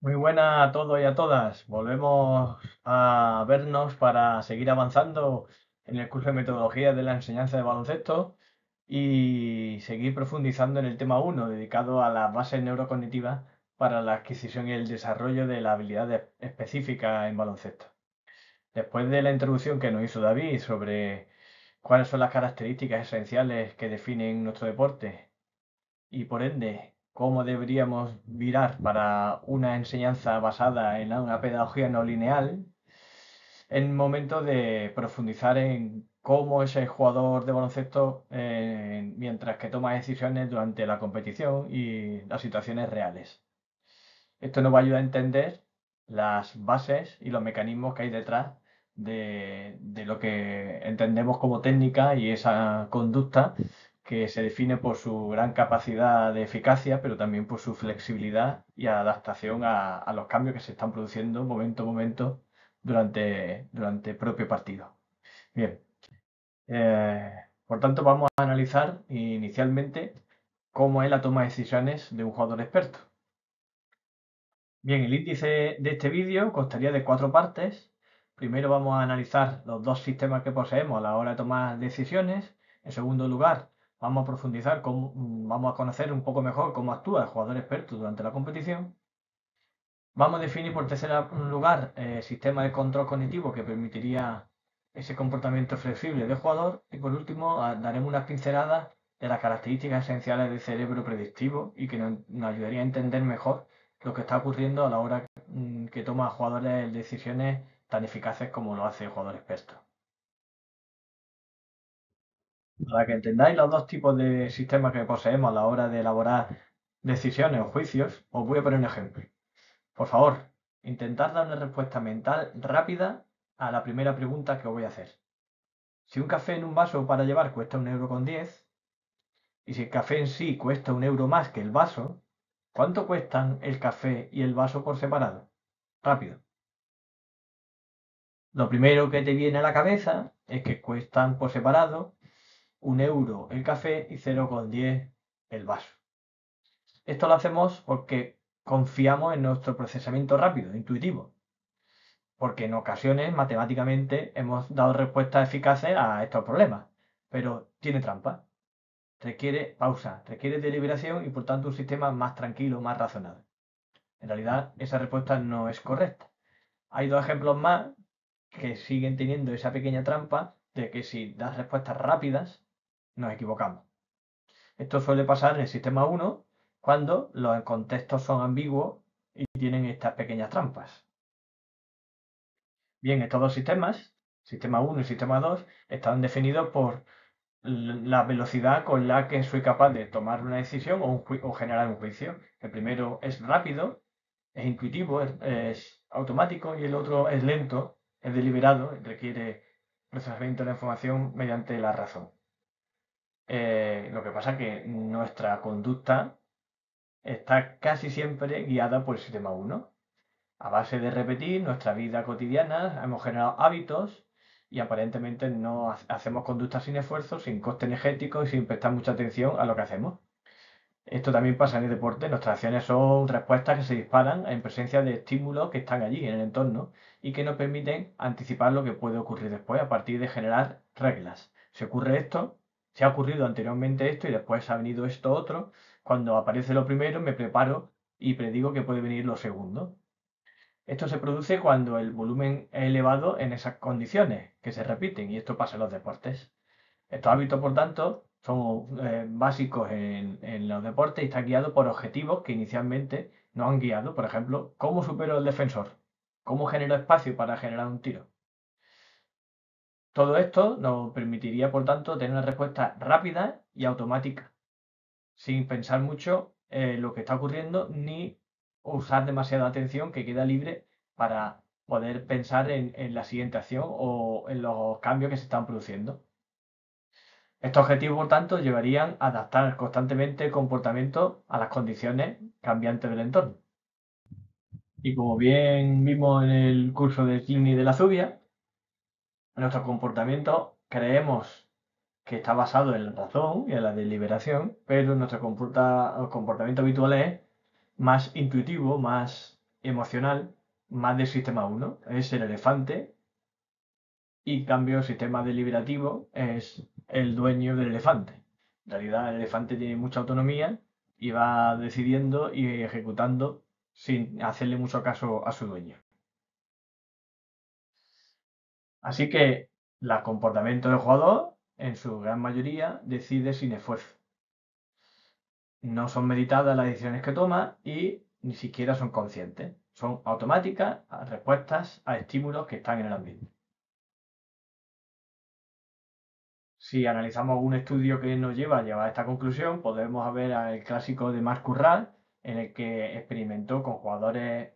Muy buenas a todos y a todas. Volvemos a vernos para seguir avanzando en el curso de metodología de la enseñanza de baloncesto y seguir profundizando en el tema 1, dedicado a las bases neurocognitivas para la adquisición y el desarrollo de las habilidades específicas en baloncesto. Después de la introducción que nos hizo David sobre cuáles son las características esenciales que definen nuestro deporte y por ende cómo deberíamos virar para una enseñanza basada en una pedagogía no lineal, es momento de profundizar en cómo es el jugador de baloncesto mientras que toma decisiones durante la competición y las situaciones reales. Esto nos va a ayudar a entender las bases y los mecanismos que hay detrás de lo que entendemos como técnica y esa conducta que se define por su gran capacidad de eficacia, pero también por su flexibilidad y adaptación a los cambios que se están produciendo momento a momento durante el propio partido. Bien, eh, por tanto vamos a analizar inicialmente cómo es la toma de decisiones de un jugador experto. Bien, el índice de este vídeo constaría de 4 partes. Primero vamos a analizar los dos sistemas que poseemos a la hora de tomar decisiones. En segundo lugar, vamos a profundizar, vamos a conocer un poco mejor cómo actúa el jugador experto durante la competición. Vamos a definir por tercer lugar el sistema de control cognitivo que permitiría ese comportamiento flexible del jugador. Y por último, daremos unas pinceladas de las características esenciales del cerebro predictivo y que nos ayudaría a entender mejor lo que está ocurriendo a la hora que toma jugadores decisiones tan eficaces como lo hace el jugador experto. Para que entendáis los dos tipos de sistemas que poseemos a la hora de elaborar decisiones o juicios, os voy a poner un ejemplo. Por favor, intentad dar una respuesta mental rápida a la primera pregunta que os voy a hacer. Si un café en un vaso para llevar cuesta 1,10 € y si el café en sí cuesta 1 € más que el vaso, ¿cuánto cuestan el café y el vaso por separado? Rápido. Lo primero que te viene a la cabeza es que cuestan por separado 1 € el café y 0,10 € el vaso. Esto lo hacemos porque confiamos en nuestro procesamiento rápido, intuitivo. Porque en ocasiones matemáticamente hemos dado respuestas eficaces a estos problemas, pero tiene trampa, requiere pausa, requiere deliberación y por tanto un sistema más tranquilo, más razonado. En realidad esa respuesta no es correcta. Hay dos ejemplos más que siguen teniendo esa pequeña trampa de que si das respuestas rápidas nos equivocamos. Esto suele pasar en el sistema 1 cuando los contextos son ambiguos y tienen estas pequeñas trampas. Bien, estos dos sistemas, sistema 1 y sistema 2, están definidos por la velocidad con la que soy capaz de tomar una decisión o generar un juicio. El primero es rápido, es intuitivo, es automático y el otro es lento, es deliberado, requiere procesamiento de la información mediante la razón. Lo que pasa es que nuestra conducta está casi siempre guiada por el sistema 1. A base de repetir nuestra vida cotidiana, hemos generado hábitos y aparentemente no hacemos conductas sin esfuerzo, sin coste energético y sin prestar mucha atención a lo que hacemos. Esto también pasa en el deporte. Nuestras acciones son respuestas que se disparan en presencia de estímulos que están allí en el entorno y que nos permiten anticipar lo que puede ocurrir después a partir de generar reglas. Si ocurre esto, si ha ocurrido anteriormente esto y después ha venido esto otro, cuando aparece lo primero me preparo y predigo que puede venir lo segundo. Esto se produce cuando el volumen es elevado en esas condiciones que se repiten y esto pasa en los deportes. Estos hábitos, por tanto, son básicos en los deportes y están guiados por objetivos que inicialmente no han guiado. Por ejemplo, ¿cómo supero el defensor? ¿Cómo genero espacio para generar un tiro? Todo esto nos permitiría, por tanto, tener una respuesta rápida y automática, sin pensar mucho en lo que está ocurriendo ni usar demasiada atención que queda libre para poder pensar en la siguiente acción o en los cambios que se están produciendo. Estos objetivos, por tanto, llevarían a adaptar constantemente el comportamiento a las condiciones cambiantes del entorno. Y como bien vimos en el curso de Clini de la Zubia, nuestro comportamiento creemos que está basado en la razón y en la deliberación, pero nuestro comportamiento habitual es más intuitivo, más emocional más del sistema 1. Es el elefante y en cambio el sistema deliberativo es el dueño del elefante. En realidad el elefante tiene mucha autonomía y va decidiendo y ejecutando sin hacerle mucho caso a su dueño. Así que el comportamiento del jugador, en su gran mayoría, decide sin esfuerzo. No son meditadas las decisiones que toma y ni siquiera son conscientes. Son automáticas respuestas a estímulos que están en el ambiente. Si analizamos un estudio que nos lleva a llevar a esta conclusión, podemos ver el clásico de Marcus Rath, en el que experimentó con jugadores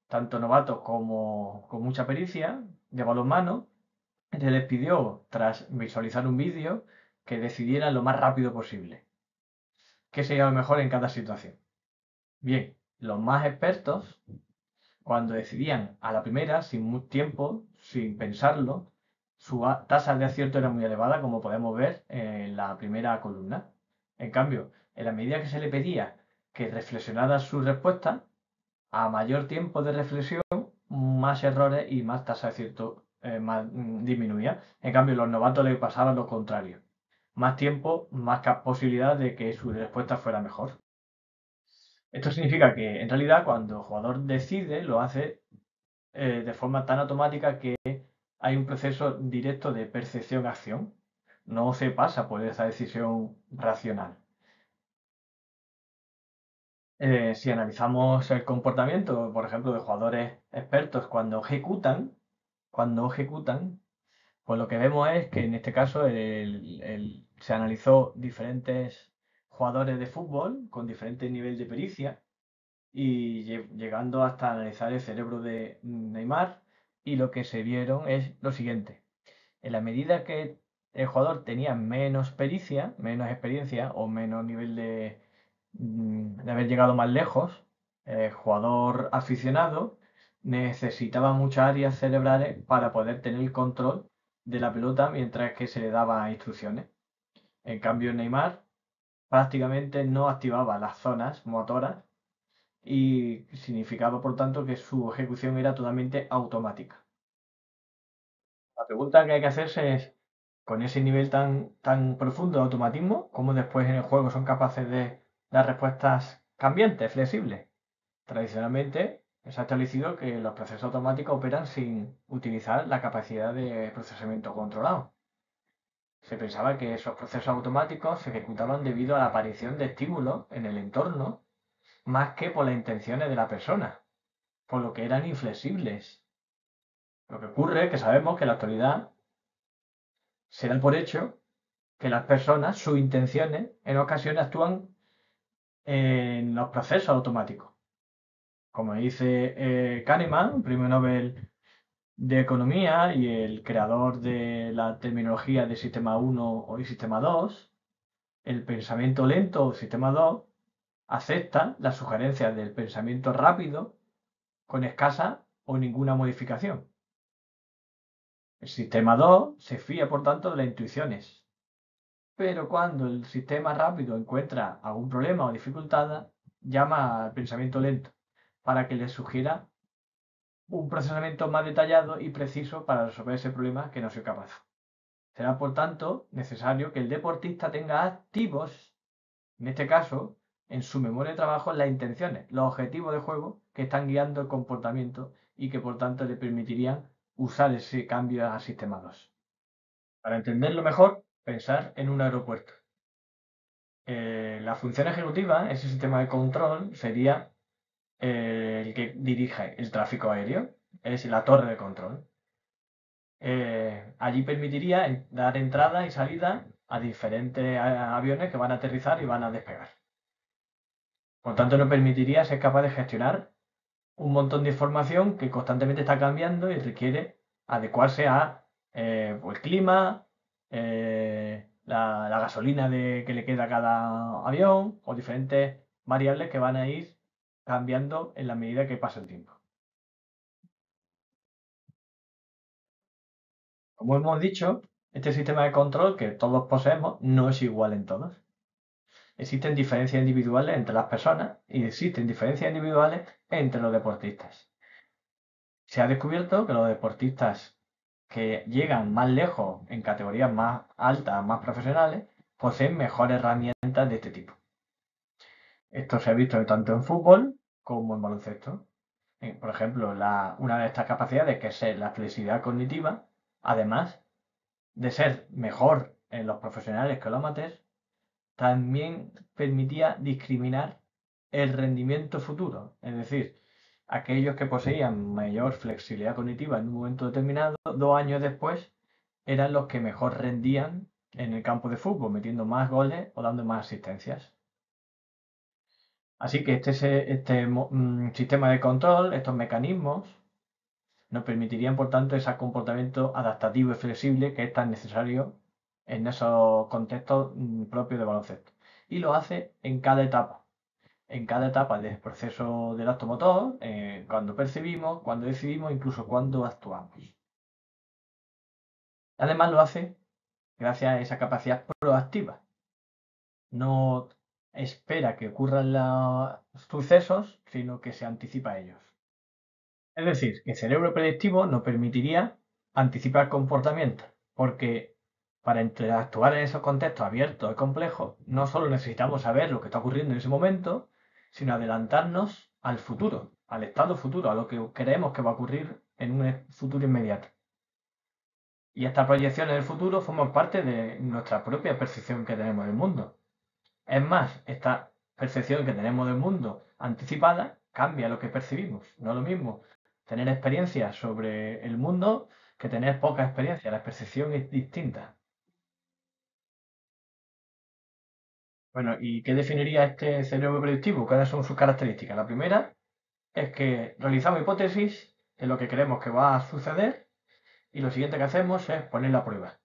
tanto novatos como con mucha pericia de balonmano. Se les pidió, tras visualizar un vídeo, que decidieran lo más rápido posible qué sería lo mejor en cada situación. Bien, los más expertos, cuando decidían a la primera, sin mucho tiempo, sin pensarlo, su tasa de acierto era muy elevada, como podemos ver en la primera columna. En cambio, en la medida que se le pedía que reflexionara su respuesta, a mayor tiempo de reflexión, más errores y más tasa de acierto disminuía. En cambio, los novatos les pasaba lo contrario. Más tiempo, más posibilidad de que su respuesta fuera mejor. Esto significa que en realidad cuando el jugador decide, lo hace de forma tan automática que hay un proceso directo de percepción-acción. No se pasa por esa decisión racional. Si analizamos el comportamiento, por ejemplo, de jugadores expertos cuando ejecutan, pues lo que vemos es que en este caso se analizó diferentes jugadores de fútbol con diferentes niveles de pericia y llegando hasta analizar el cerebro de Neymar, y lo que se vieron es lo siguiente. En la medida que el jugador tenía menos pericia, menos experiencia o menos nivel de haber llegado más lejos, el jugador aficionado necesitaba muchas áreas cerebrales para poder tener el control de la pelota mientras que se le daba instrucciones. En cambio, Neymar prácticamente no activaba las zonas motoras y significaba, por tanto, que su ejecución era totalmente automática. La pregunta que hay que hacerse es, con ese nivel tan profundo de automatismo, ¿cómo después en el juego son capaces de dar respuestas cambiantes, flexibles? Tradicionalmente se ha establecido que los procesos automáticos operan sin utilizar la capacidad de procesamiento controlado. Se pensaba que esos procesos automáticos se ejecutaban debido a la aparición de estímulos en el entorno más que por las intenciones de la persona, por lo que eran inflexibles. Lo que ocurre es que sabemos que en la actualidad se da por hecho que las personas, sus intenciones, en ocasiones actúan en los procesos automáticos. Como dice Kahneman, premio Nobel de Economía y el creador de la terminología de Sistema 1 y Sistema 2, el pensamiento lento o Sistema 2 acepta las sugerencias del pensamiento rápido con escasa o ninguna modificación. El sistema 2 se fía, por tanto, de las intuiciones. Pero cuando el sistema rápido encuentra algún problema o dificultad, llama al pensamiento lento para que le sugiera un procesamiento más detallado y preciso para resolver ese problema que no soy capaz. Será, por tanto, necesario que el deportista tenga activos, en este caso, en su memoria de trabajo, las intenciones, los objetivos de juego que están guiando el comportamiento y que, por tanto, le permitirían usar ese cambio a sistema 2. Para entenderlo mejor, pensar en un aeropuerto. La función ejecutiva, ese sistema de control, sería el que dirige el tráfico aéreo, es la torre de control. Allí permitiría dar entrada y salida a diferentes aviones que van a aterrizar y van a despegar. Por tanto, nos permitiría ser capaz de gestionar un montón de información que constantemente está cambiando y requiere adecuarse a el clima, la gasolina que le queda a cada avión o diferentes variables que van a ir cambiando en la medida que pasa el tiempo. Como hemos dicho, este sistema de control que todos poseemos no es igual en todos. Existen diferencias individuales entre las personas y existen diferencias individuales entre los deportistas. Se ha descubierto que los deportistas que llegan más lejos en categorías más altas, más profesionales, poseen mejores herramientas de este tipo. Esto se ha visto tanto en fútbol como en baloncesto. Por ejemplo, una de estas capacidades, que es la flexibilidad cognitiva, además de ser mejor en los profesionales que los amateurs, también permitía discriminar el rendimiento futuro. Es decir, aquellos que poseían mayor flexibilidad cognitiva en un momento determinado, 2 años después, eran los que mejor rendían en el campo de fútbol, metiendo más goles o dando más asistencias. Así que este sistema de control, estos mecanismos, nos permitirían, por tanto, ese comportamiento adaptativo y flexible que es tan necesario en esos contextos propios de baloncesto. Y lo hace en cada etapa del proceso del acto motor, cuando percibimos, cuando decidimos, incluso cuando actuamos. Además lo hace gracias a esa capacidad proactiva. No espera que ocurran los sucesos, sino que se anticipa a ellos. Es decir, que el cerebro predictivo nos permitiría anticipar comportamientos, porque para interactuar en esos contextos abiertos y complejos, no solo necesitamos saber lo que está ocurriendo en ese momento, sino adelantarnos al futuro, al estado futuro, a lo que creemos que va a ocurrir en un futuro inmediato. Y estas proyecciones del futuro forman parte de nuestra propia percepción que tenemos del mundo. Es más, esta percepción que tenemos del mundo anticipada cambia lo que percibimos. No es lo mismo tener experiencias sobre el mundo que tener poca experiencia. La percepción es distinta. Bueno, ¿y qué definiría este cerebro predictivo? ¿Cuáles son sus características? La primera es que realizamos hipótesis de lo que creemos que va a suceder y lo siguiente que hacemos es poner la prueba.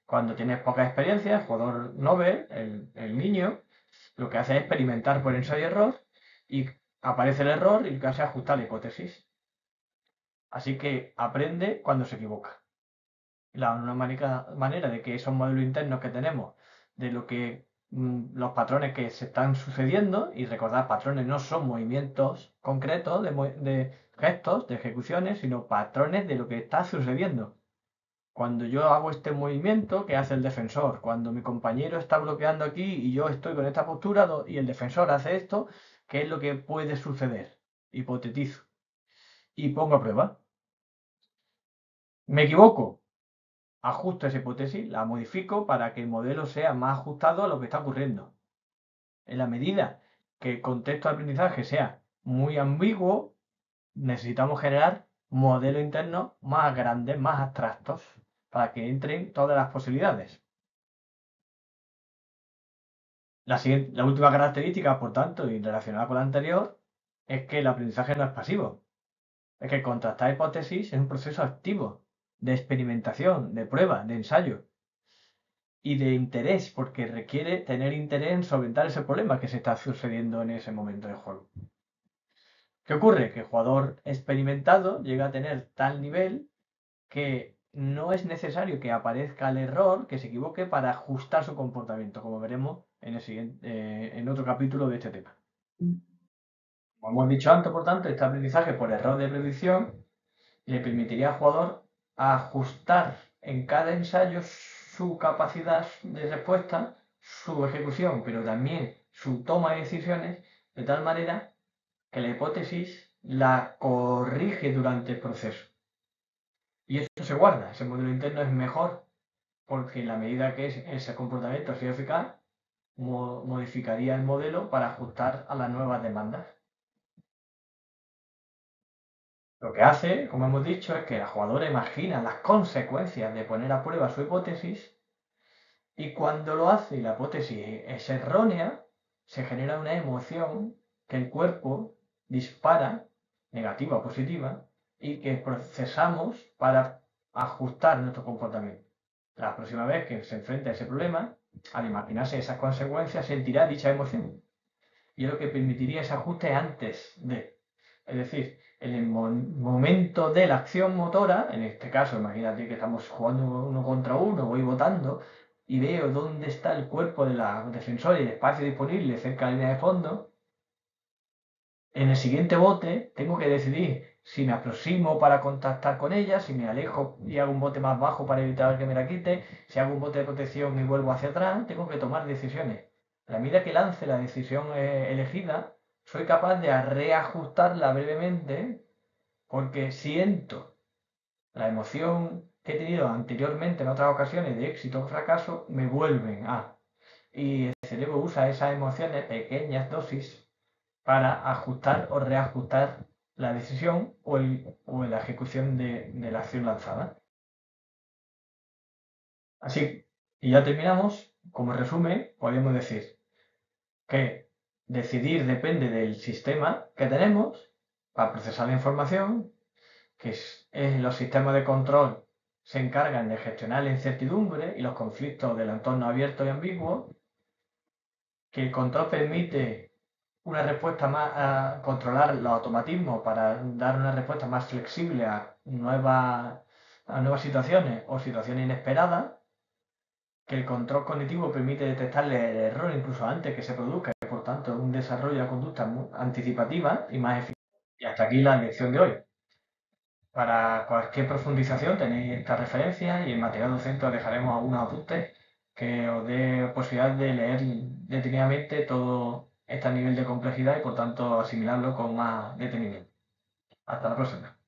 Cuando tienes poca experiencia, el jugador novel, el niño, lo que hace es experimentar por ensayo y error y aparece el error y lo que hace es ajustar la hipótesis. Así que aprende cuando se equivoca. Una manera de que esos modelos internos que tenemos, de lo que los patrones que se están sucediendo, y recordar, patrones no son movimientos concretos de gestos, de ejecuciones, sino patrones de lo que está sucediendo. Cuando yo hago este movimiento, ¿qué hace el defensor? Cuando mi compañero está bloqueando aquí y yo estoy con esta postura y el defensor hace esto, ¿qué es lo que puede suceder? Hipotetizo y pongo a prueba. Me equivoco, ajusto esa hipótesis, la modifico para que el modelo sea más ajustado a lo que está ocurriendo. En la medida que el contexto de aprendizaje sea muy ambiguo, necesitamos generar modelos internos más grandes, más abstractos, para que entren todas las posibilidades. La última característica, por tanto, y relacionada con la anterior, es que el aprendizaje no es pasivo. Es que contrastar hipótesis es un proceso activo de experimentación, de prueba, de ensayo y de interés, porque requiere tener interés en solventar ese problema que se está sucediendo en ese momento del juego. ¿Qué ocurre? Que el jugador experimentado llega a tener tal nivel que no es necesario que aparezca el error, que se equivoque para ajustar su comportamiento, como veremos en otro capítulo de este tema. Como hemos dicho antes, por tanto, este aprendizaje por error de predicción le permitiría al jugador ajustar en cada ensayo su capacidad de respuesta, su ejecución, pero también su toma de decisiones, de tal manera que la hipótesis la corrige durante el proceso. Y eso se guarda, ese modelo interno es mejor, porque en la medida que ese comportamiento ha sido eficaz, modificaría el modelo para ajustar a las nuevas demandas. Lo que hace, como hemos dicho, es que el jugador imagina las consecuencias de poner a prueba su hipótesis y cuando lo hace y la hipótesis es errónea, se genera una emoción que el cuerpo dispara, negativa o positiva, y que procesamos para ajustar nuestro comportamiento. La próxima vez que se enfrenta a ese problema, al imaginarse esas consecuencias, sentirá dicha emoción. Y es lo que permitiría ese ajuste antes de. Es decir, en el momento de la acción motora, en este caso, imagínate que estamos jugando uno contra uno, voy votando y veo dónde está el cuerpo de la defensora y el espacio disponible cerca de la línea de fondo, En el siguiente bote tengo que decidir si me aproximo para contactar con ella, si me alejo y hago un bote más bajo para evitar que me la quite, si hago un bote de protección y vuelvo hacia atrás, tengo que tomar decisiones. A la medida que lance la decisión elegida, soy capaz de reajustarla brevemente porque siento la emoción que he tenido anteriormente en otras ocasiones de éxito o fracaso, me vuelven a. Y el cerebro usa esas emociones, pequeñas dosis, para ajustar o reajustar la decisión o la ejecución de la acción lanzada. Así, y ya terminamos. Como resumen, podemos decir que decidir depende del sistema que tenemos para procesar la información, que los sistemas de control se encargan de gestionar la incertidumbre y los conflictos del entorno abierto y ambiguo, que el control permite una respuesta más a controlar los automatismos para dar una respuesta más flexible a nuevas situaciones o situaciones inesperadas, que el control cognitivo permite detectarle el error incluso antes que se produzca y por tanto un desarrollo de conducta anticipativa y más eficaz. Y hasta aquí la lección de hoy. Para cualquier profundización tenéis esta referencia y en material docente os dejaremos algunos apuntes que os dé posibilidad de leer detenidamente todo este nivel de complejidad y por tanto asimilarlo con más detenimiento. Hasta la próxima.